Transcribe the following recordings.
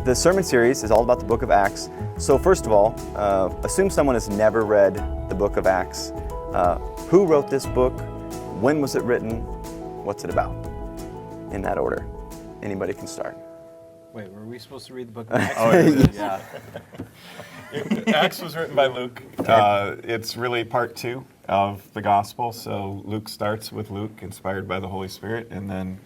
The sermon series is all about the book of Acts. So first of all, assume someone has never read the book of Acts. Who wrote this book? When was it written? What's it about? In that order. Anybody can start. Wait, were we supposed to read the book of Acts? Yeah. Acts was written by Luke. It's really part 2 of the gospel. So Luke starts with Luke, inspired by the Holy Spirit, and then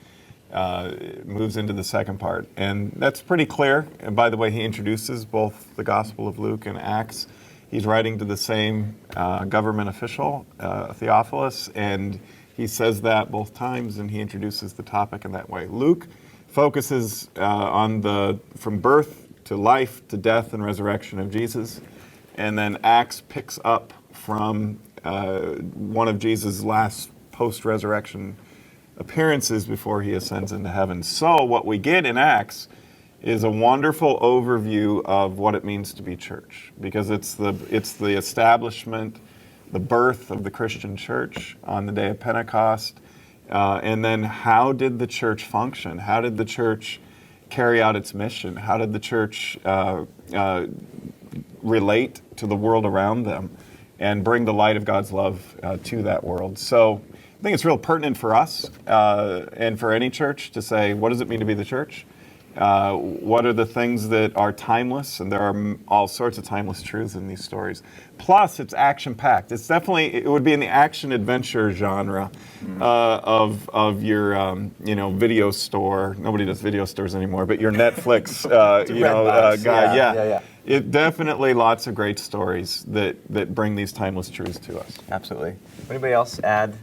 moves into the second part. And that's pretty clear. And by the way, he introduces both the Gospel of Luke and Acts. He's writing to the same government official, Theophilus, and he says that both times, and he introduces the topic in that way. Luke focuses on from birth to life to death and resurrection of Jesus. And then Acts picks up from one of Jesus' last post-resurrection appearances before he ascends into heaven. So what we get in Acts is a wonderful overview of what it means to be church, because it's the establishment, the birth of the Christian church on the day of Pentecost, and then how did the church function? How did the church carry out its mission? How did the church relate to the world around them and bring the light of God's love to that world? So I think it's real pertinent for us and for any church to say, what does it mean to be the church? What are the things that are timeless? And there are all sorts of timeless truths in these stories. Plus, it's action-packed. It's definitely, it would be in the action-adventure genre of your, video store. Nobody does video stores anymore, but your Netflix, guide. Yeah. It definitely lots of great stories that bring these timeless truths to us. Absolutely. Anybody else add?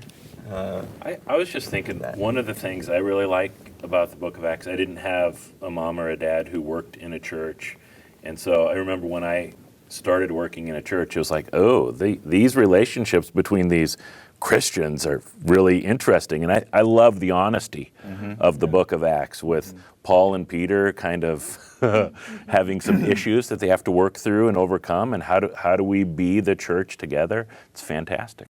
I was just thinking, one of the things I really like about the book of Acts, I didn't have a mom or a dad who worked in a church. And so I remember when I started working in a church, it was like, these relationships between these Christians are really interesting. And I love the honesty of the book of Acts with Paul and Peter kind of having some issues that they have to work through and overcome. And how do we be the church together? It's fantastic.